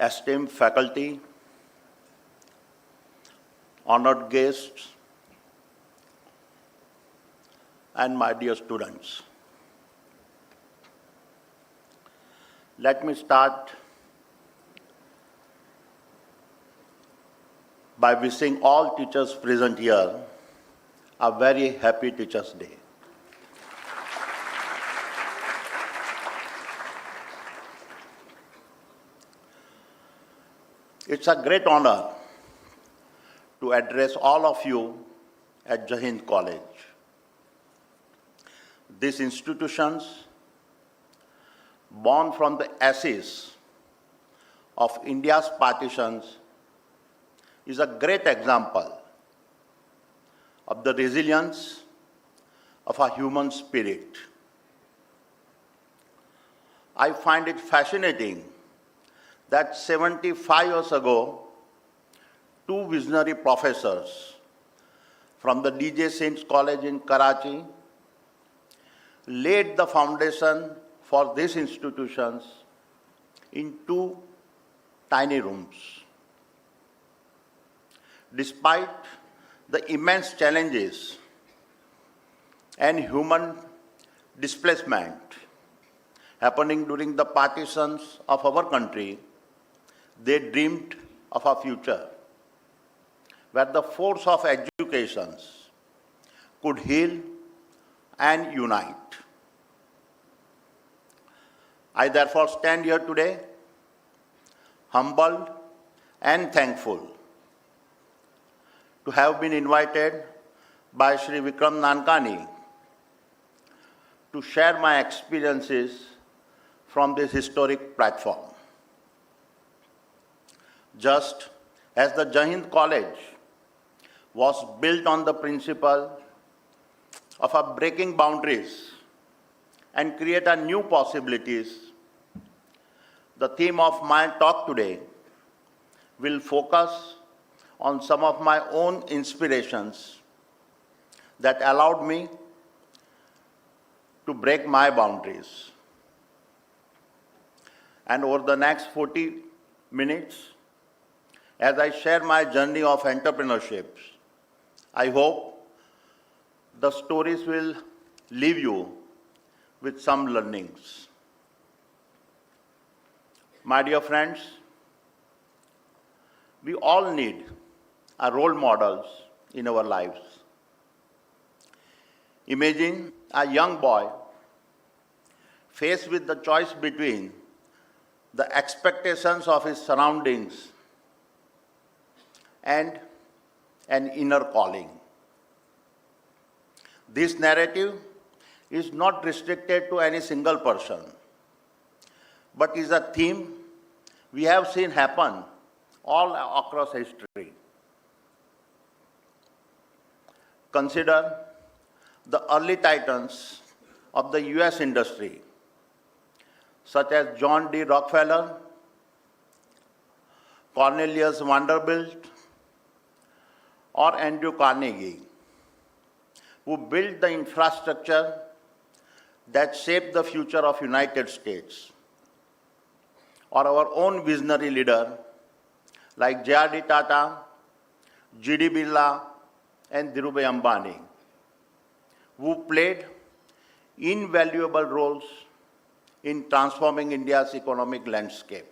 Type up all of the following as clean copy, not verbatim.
esteemed faculty, honored guests, and my dear students. Let me start by wishing all teachers present here a very happy Teachers' Day. It's a great honor to address all of you at Hind College. These institutions, born from the ashes of India's partitions, is a great example of the resilience of a human spirit. I find it fascinating that 75 years ago, two visionary professors from the D.J. Saints College in Karachi laid the foundation for these institutions in two tiny rooms. Despite the immense challenges and human displacement happening during the partitions of our country, they dreamed of a future where the force of education could heal and unite. I therefore stand here today humbled and thankful to have been invited by Shri Vikram Nankani to share my experiences from this historic platform. Just as the Hind College was built on the principle of breaking boundaries and create a new possibilities, the theme of my talk today will focus on some of my own inspirations that allowed me to break my boundaries. And over the next 40 minutes, as I share my journey of entrepreneurship, I hope the stories will leave you with some learnings. My dear friends, we all need role models in our lives. Imagine a young boy faced with the choice between the expectations of his surroundings and an inner calling. This narrative is not restricted to any single person, but is a theme we have seen happen all across history. Consider the early titans of the US industry, such as John D. Rockefeller, Cornelius Vanderbilt, or Andrew Carnegie, who built the infrastructure that shaped the future of United States, or our own visionary leader like J.R.D. Tata, G.D. Birla, and Dhirubhai Ambani, who played invaluable roles in transforming India's economic landscape.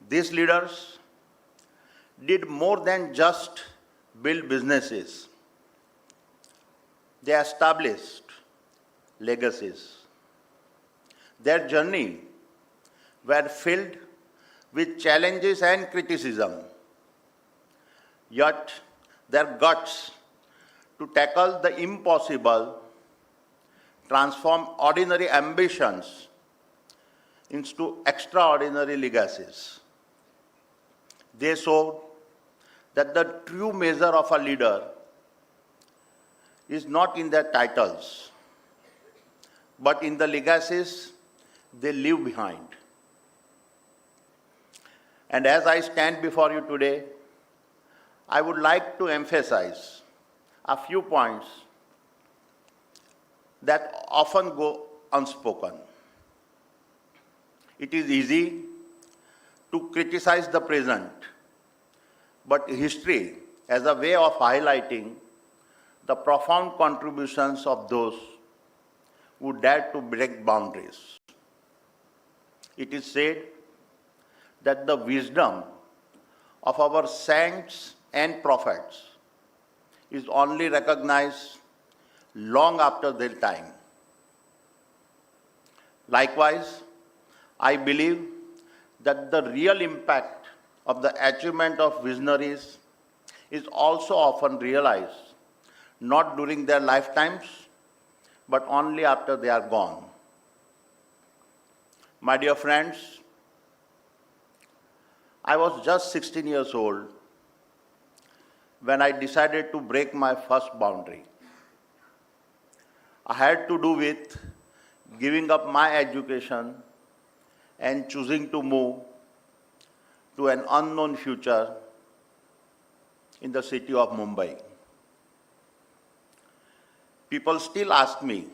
These leaders did more than just build businesses. They established legacies. Their journey were filled with challenges and criticism, yet their guts to tackle the impossible transform ordinary ambitions into extraordinary legacies. They showed that the true measure of a leader is not in their titles, but in the legacies they leave behind. And as I stand before you today, I would like to emphasize a few points that often go unspoken. It is easy to criticize the present, but history as a way of highlighting the profound contributions of those who dared to break boundaries. It is said that the wisdom of our saints and prophets is only recognized long after their time. Likewise, I believe that the real impact of the achievement of visionaries is also often realized not during their lifetimes, but only after they are gone. My dear friends, I was just 16 years old when I decided to break my first boundary. I had to do with giving up my education and choosing to move to an unknown future in the city of Mumbai. People still ask me,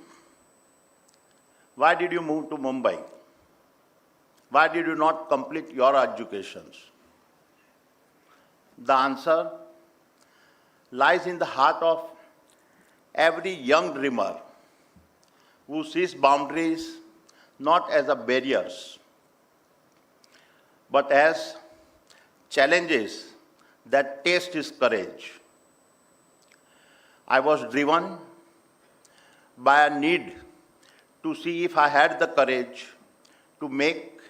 why did you move to Mumbai? Why did you not complete your educations? The answer lies in the heart of every young dreamer who sees boundaries not as a barriers, but as challenges that test his courage. I was driven by a need to see if I had the courage to make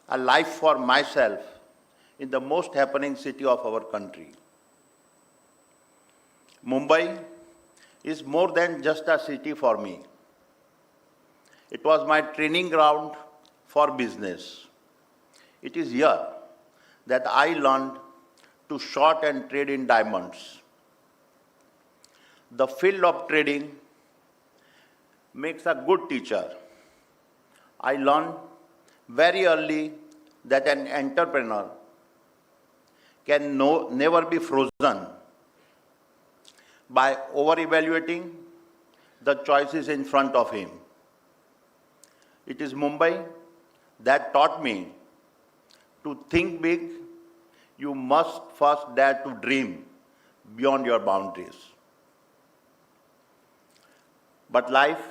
a life for myself in the most happening city of our country. Mumbai is more than just a city for me. It was my training ground for business. It is here that I learned to short and trade in diamonds. The field of trading makes a good teacher. I learned very early that an entrepreneur can never be frozen by over-evaluating the choices in front of him. It is Mumbai that taught me to think big. You must first dare to dream beyond your boundaries. But life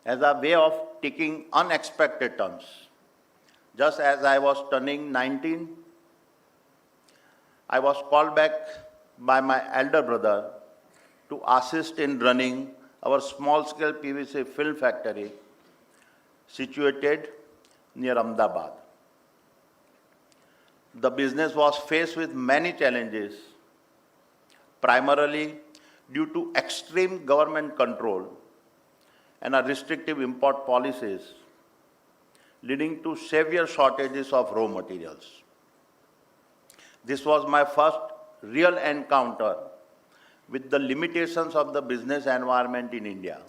has a way of taking unexpected turns. Just as I was turning 19, I was called back by my elder brother to assist in running our small-scale PVC film factory situated near Ahmedabad. The business was faced with many challenges, primarily due to extreme government control and restrictive import policies, leading to severe shortages of raw materials. This was my first real encounter with the limitations of the business environment in India.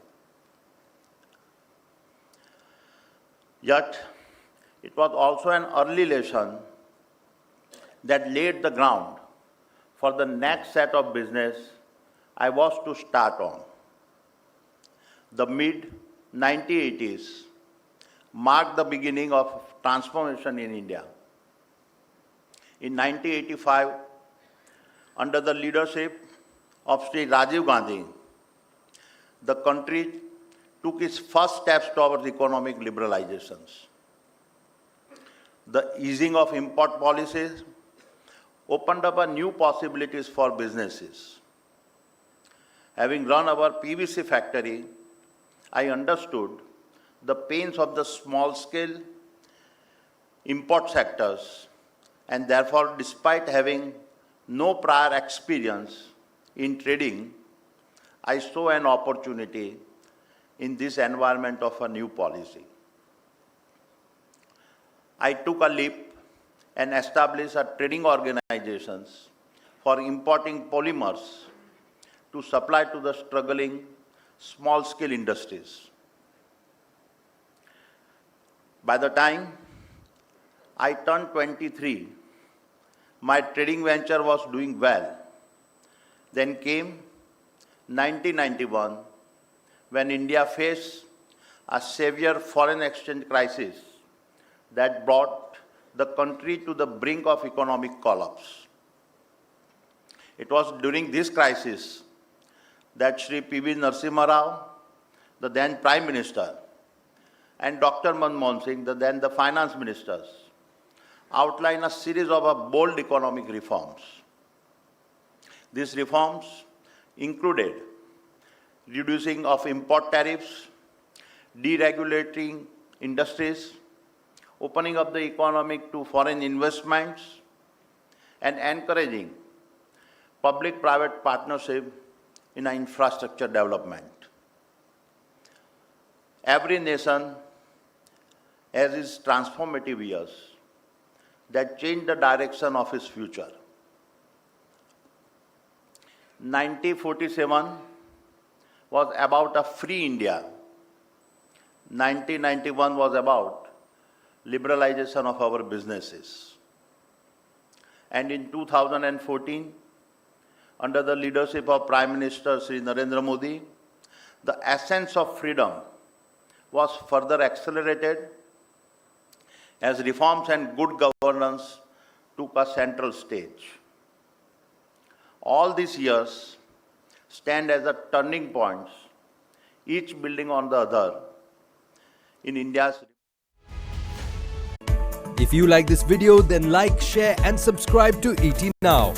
Yet, it was also an early lesson that laid the ground for the next set of business I was to start on. The mid-1980s marked the beginning of transformation in India. In 1985, under the leadership of Sri Rajiv Gandhi, the country took its first steps towards economic liberalizations. The easing of import policies opened up new possibilities for businesses. Having run our PVC factory, I understood the pains of the small-scale import sectors, and therefore, despite having no prior experience in trading, I saw an opportunity in this environment of a new policy. I took a leap and established trading organizations for importing polymers to supply to the struggling small-scale industries. By the time I turned 23, my trading venture was doing well. Then came 1991, when India faced a severe foreign exchange crisis that brought the country to the brink of economic collapse. It was during this crisis that Shri P.V. Narasimha Rao, the then Prime Minister, and Dr. Manmohan Singh, the then the Finance Ministers, outlined a series of bold economic reforms. These reforms included reducing of import tariffs, deregulating industries, opening up the economy to foreign investments, and encouraging public-private partnership in infrastructure development. Every nation has its transformative years that change the direction of its future. 1947 was about a free India. 1991 was about liberalization of our businesses. And in 2014, under the leadership of Prime Minister Shri Narendra Modi, the essence of freedom was further accelerated as reforms and good governance took a central stage. All these years stand as a turning points, each building on the other in India's. If you like this video, then like, share and subscribe to ET Now.